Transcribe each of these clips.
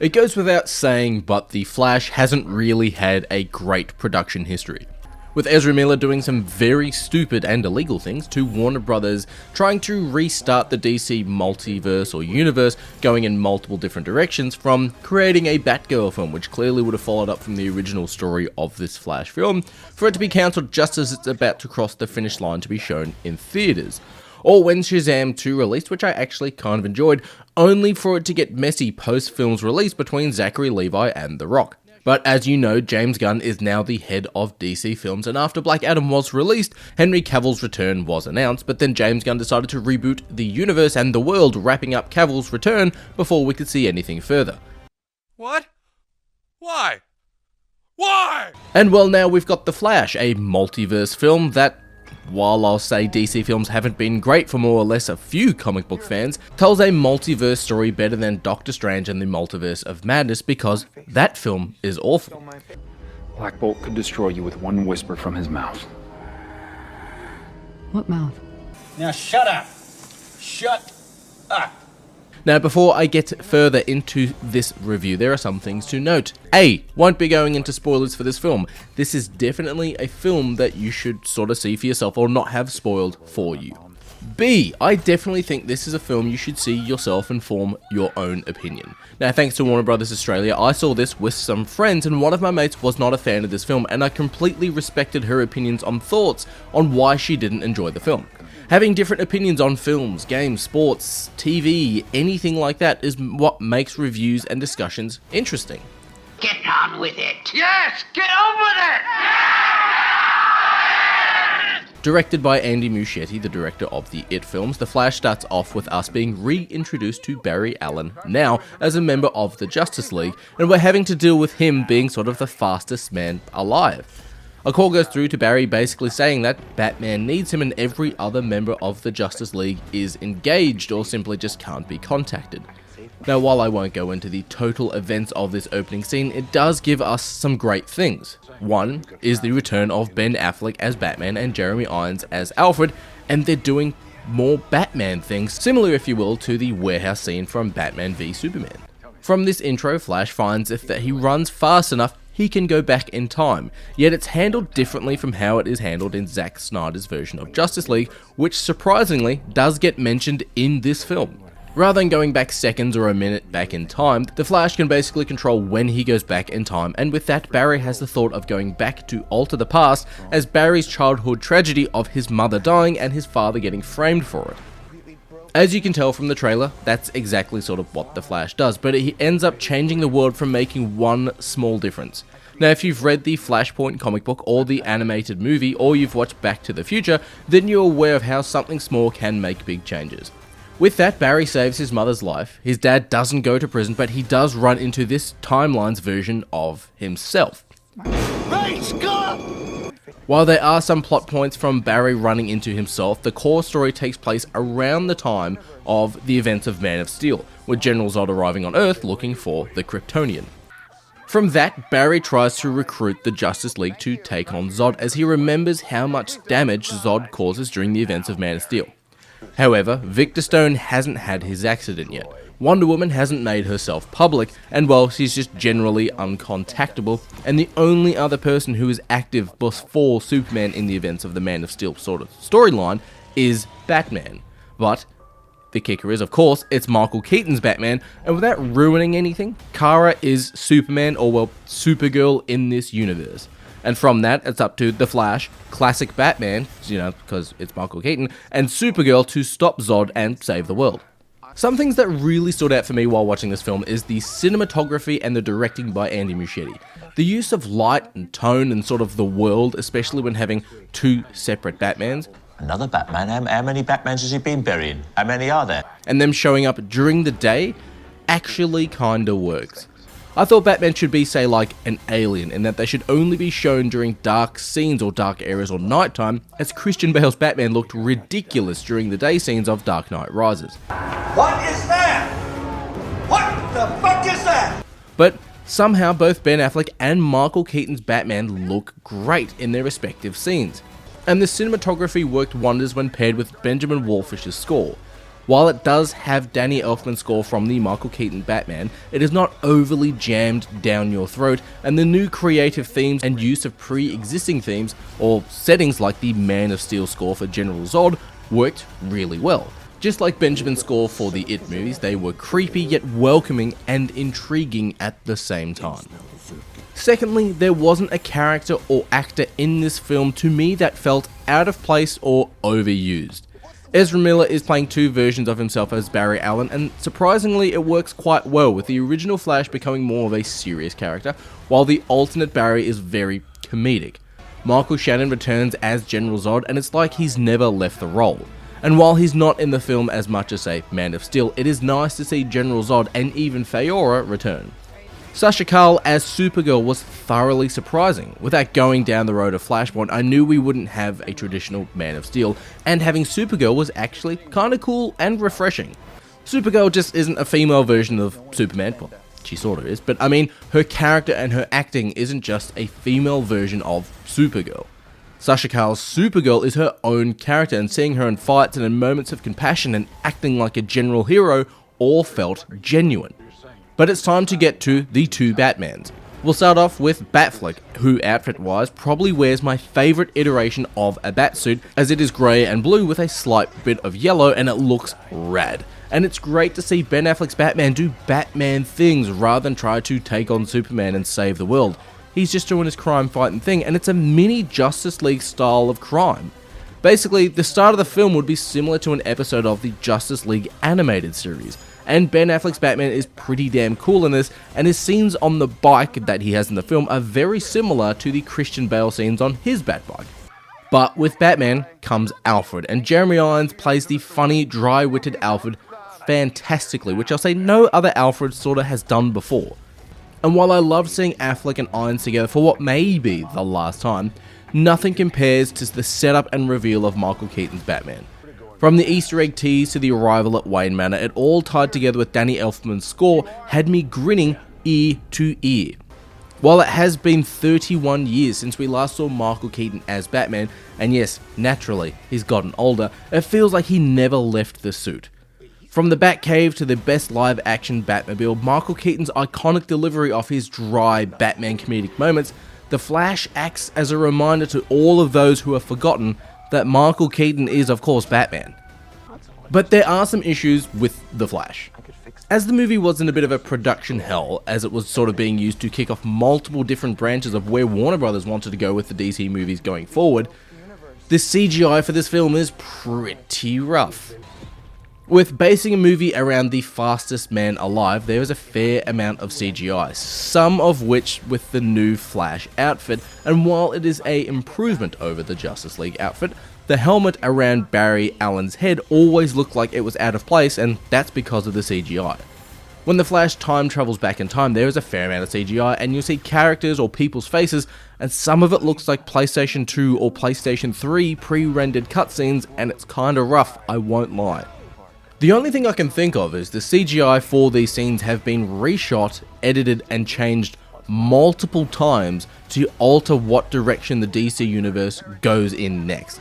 It goes without saying, but The Flash hasn't really had a great production history. With Ezra Miller doing some very stupid and illegal things to Warner Brothers trying to restart the DC multiverse or universe, going in multiple different directions, from creating a Batgirl film, which clearly would have followed up from the original story of this Flash film, for it to be cancelled just as it's about to cross the finish line to be shown in theaters. Or when Shazam 2 released, which I actually kind of enjoyed, only for it to get messy post-film's release between Zachary Levi and The Rock. But as you know, James Gunn is now the head of DC Films, and after Black Adam was released, Henry Cavill's return was announced, but then James Gunn decided to reboot the universe and the world, wrapping up Cavill's return before we could see anything further. What? Why? Why? And well, now we've got The Flash, a multiverse film that, while I'll say DC films haven't been great for more or less a few comic book fans, tells a multiverse story better than Doctor Strange and the Multiverse of Madness, because that film is awful. Black Bolt could destroy you with one whisper from his mouth. What mouth? Now shut up! Shut up! Now, before I get further into this review, there are some things to note. A, won't be going into spoilers for this film. This is definitely a film that you should sort of see for yourself or not have spoiled for you. B, I definitely think this is a film you should see yourself and form your own opinion. Now, thanks to Warner Brothers Australia, I saw this with some friends, and one of my mates was not a fan of this film, and I completely respected her opinions on thoughts on why she didn't enjoy the film. Having different opinions on films, games, sports, TV, anything like that is what makes reviews and discussions interesting. Get on with it. Yes! Get on with it! Directed by Andy Muschietti, the director of the It films, The Flash starts off with us being reintroduced to Barry Allen, now as a member of the Justice League, and we're having to deal with him being sort of the fastest man alive. A call goes through to Barry basically saying that Batman needs him and every other member of the Justice League is engaged or simply just can't be contacted. Now, while I won't go into the total events of this opening scene, it does give us some great things. One is the return of Ben Affleck as Batman and Jeremy Irons as Alfred, and they're doing more Batman things, similar if you will to the warehouse scene from Batman v Superman. From this intro, Flash finds if that he runs fast enough, he can go back in time, yet it's handled differently from how it is handled in Zack Snyder's version of Justice League, which surprisingly does get mentioned in this film. Rather than going back seconds or a minute back in time, the Flash can basically control when he goes back in time, and with that, Barry has the thought of going back to alter the past as Barry's childhood tragedy of his mother dying and his father getting framed for it. As you can tell from the trailer, that's exactly sort of what the Flash does, but he ends up changing the world from making one small difference. Now, if you've read the Flashpoint comic book or the animated movie, or you've watched Back to the Future, then you're aware of how something small can make big changes. With that, Barry saves his mother's life, his dad doesn't go to prison, but he does run into this timeline's version of himself. Hey, Scott! While there are some plot points from Barry running into himself, the core story takes place around the time of the events of Man of Steel, with General Zod arriving on Earth looking for the Kryptonian. From that, Barry tries to recruit the Justice League to take on Zod, as he remembers how much damage Zod causes during the events of Man of Steel. However, Victor Stone hasn't had his accident yet. Wonder Woman hasn't made herself public, and well, she's just generally uncontactable, and the only other person who is active before Superman in the events of the Man of Steel sort of storyline is Batman. But the kicker is, of course, it's Michael Keaton's Batman, and without ruining anything, Kara is Superman, or well, Supergirl in this universe. And from that, it's up to The Flash, classic Batman, because it's Michael Keaton, and Supergirl to stop Zod and save the world. Some things that really stood out for me while watching this film is the cinematography and the directing by Andy Muschietti. The use of light and tone and sort of the world, especially when having two separate Batmans. Another Batman? How many Batmans has he been burying? How many are there? And them showing up during the day actually kinda works. I thought Batman should be, say, like an alien, in that they should only be shown during dark scenes or dark areas or nighttime, as Christian Bale's Batman looked ridiculous during the day scenes of Dark Knight Rises. What is that? What the fuck is that? But somehow both Ben Affleck and Michael Keaton's Batman look great in their respective scenes. And the cinematography worked wonders when paired with Benjamin Wallfish's score. While it does have Danny Elfman's score from the Michael Keaton Batman, it is not overly jammed down your throat, and the new creative themes and use of pre-existing themes or settings like the Man of Steel score for General Zod worked really well. Just like Benjamin's score for the It movies, they were creepy yet welcoming and intriguing at the same time. Secondly, there wasn't a character or actor in this film to me that felt out of place or overused. Ezra Miller is playing two versions of himself as Barry Allen, and surprisingly it works quite well, with the original Flash becoming more of a serious character, while the alternate Barry is very comedic. Michael Shannon returns as General Zod, and it's like he's never left the role. And while he's not in the film as much as, say, Man of Steel, it is nice to see General Zod and even Faora return. Sasha Calle as Supergirl was thoroughly surprising. Without going down the road of Flashpoint, I knew we wouldn't have a traditional Man of Steel, and having Supergirl was actually kinda cool and refreshing. Supergirl just isn't a female version of Superman, well, she sorta is, but I mean, her character and her acting isn't just a female version of Supergirl. Sasha Calle's Supergirl is her own character, and seeing her in fights and in moments of compassion and acting like a general hero all felt genuine. But it's time to get to the two Batmans. We'll start off with Batfleck, who outfit-wise probably wears my favourite iteration of a Batsuit, as it is grey and blue with a slight bit of yellow and it looks rad. And it's great to see Ben Affleck's Batman do Batman things rather than try to take on Superman and save the world. He's just doing his crime-fighting thing, and it's a mini Justice League style of crime. Basically, the start of the film would be similar to an episode of the Justice League animated series. And Ben Affleck's Batman is pretty damn cool in this, and his scenes on the bike that he has in the film are very similar to the Christian Bale scenes on his Batbike. But with Batman comes Alfred, and Jeremy Irons plays the funny, dry-witted Alfred fantastically, which I'll say no other Alfred sorta has done before. And while I love seeing Affleck and Irons together for what may be the last time, nothing compares to the setup and reveal of Michael Keaton's Batman. From the Easter egg tease to the arrival at Wayne Manor, it all tied together with Danny Elfman's score had me grinning ear to ear. While it has been 31 years since we last saw Michael Keaton as Batman, and yes, naturally, he's gotten older, it feels like he never left the suit. From the Batcave to the best live-action Batmobile, Michael Keaton's iconic delivery of his dry Batman comedic moments, The Flash acts as a reminder to all of those who have forgotten that Michael Keaton is, of course, Batman. But there are some issues with The Flash. As the movie was in a bit of a production hell, as it was sort of being used to kick off multiple different branches of where Warner Brothers wanted to go with the DC movies going forward, the CGI for this film is pretty rough. With basing a movie around the fastest man alive, there is a fair amount of CGI, some of which with the new Flash outfit, and while it is an improvement over the Justice League outfit, the helmet around Barry Allen's head always looked like it was out of place, and that's because of the CGI. When the Flash time travels back in time, there is a fair amount of CGI, and you'll see characters or people's faces, and some of it looks like PlayStation 2 or PlayStation 3 pre-rendered cutscenes, and it's kinda rough, I won't lie. The only thing I can think of is the CGI for these scenes have been reshot, edited, and changed multiple times to alter what direction the DC universe goes in next.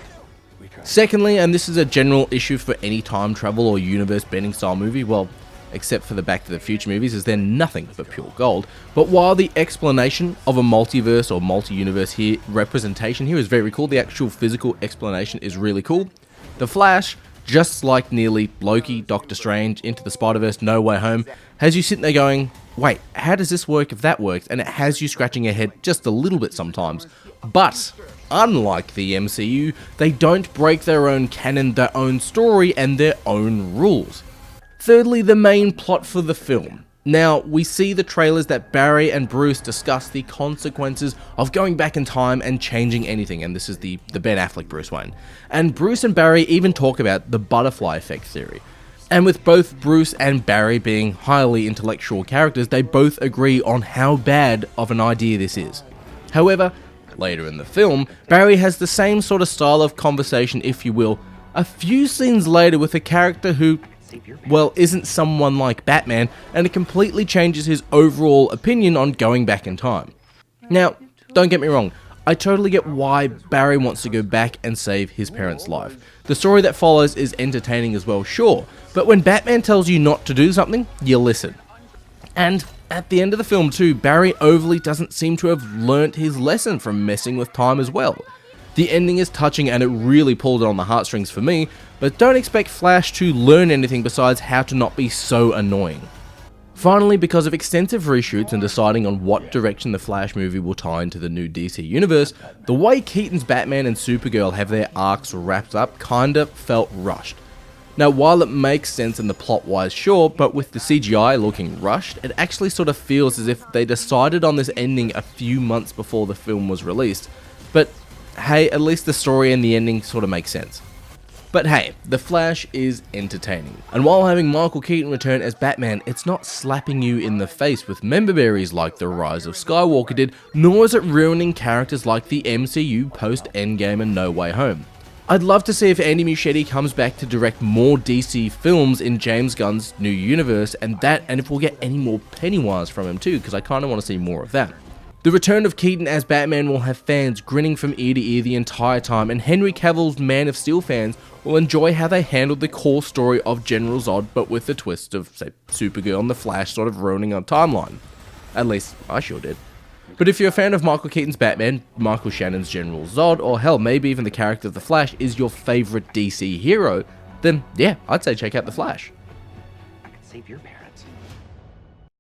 Secondly, and this is a general issue for any time travel or universe bending style movie, well, except for the Back to the Future movies, is they're nothing but pure gold. But while the explanation of a multiverse or multi-universe here, representation here is very cool, the actual physical explanation is really cool, The Flash, just like nearly Loki, Doctor Strange, Into the Spider-Verse, No Way Home, has you sitting there going, wait, how does this work if that works? And it has you scratching your head just a little bit sometimes. But, unlike the MCU, they don't break their own canon, their own story, and their own rules. Thirdly, the main plot for the film. Now, we see the trailers that Barry and Bruce discuss the consequences of going back in time and changing anything, and this is the Ben Affleck Bruce Wayne. And Bruce and Barry even talk about the butterfly effect theory. And with both Bruce and Barry being highly intellectual characters, they both agree on how bad of an idea this is. However, later in the film, Barry has the same sort of style of conversation, if you will, a few scenes later with a character who, well, isn't someone like Batman, and it completely changes his overall opinion on going back in time. Now, don't get me wrong, I totally get why Barry wants to go back and save his parents' life. The story that follows is entertaining as well, sure, but when Batman tells you not to do something, you listen. And at the end of the film too, Barry overly doesn't seem to have learnt his lesson from messing with time as well. The ending is touching and it really pulled on the heartstrings for me, but don't expect Flash to learn anything besides how to not be so annoying. Finally, because of extensive reshoots and deciding on what direction the Flash movie will tie into the new DC universe, the way Keaton's Batman and Supergirl have their arcs wrapped up kinda felt rushed. Now, while it makes sense in the plot-wise, sure, but with the CGI looking rushed, it actually sort of feels as if they decided on this ending a few months before the film was released. But hey, at least the story and the ending sort of make sense. But hey, The Flash is entertaining. And while having Michael Keaton return as Batman, it's not slapping you in the face with member berries like The Rise of Skywalker did, nor is it ruining characters like the MCU post-Endgame and No Way Home. I'd love to see if Andy Muschietti comes back to direct more DC films in James Gunn's new universe, and if we'll get any more Pennywise from him too, because I kind of want to see more of that. The return of Keaton as Batman will have fans grinning from ear to ear the entire time, and Henry Cavill's Man of Steel fans will enjoy how they handled the core story of General Zod, but with the twist of, say, Supergirl and the Flash sort of ruining our timeline. At least, I sure did. But if you're a fan of Michael Keaton's Batman, Michael Shannon's General Zod, or hell, maybe even the character of the Flash is your favourite DC hero, then yeah, I'd say check out The Flash. I can save your parents.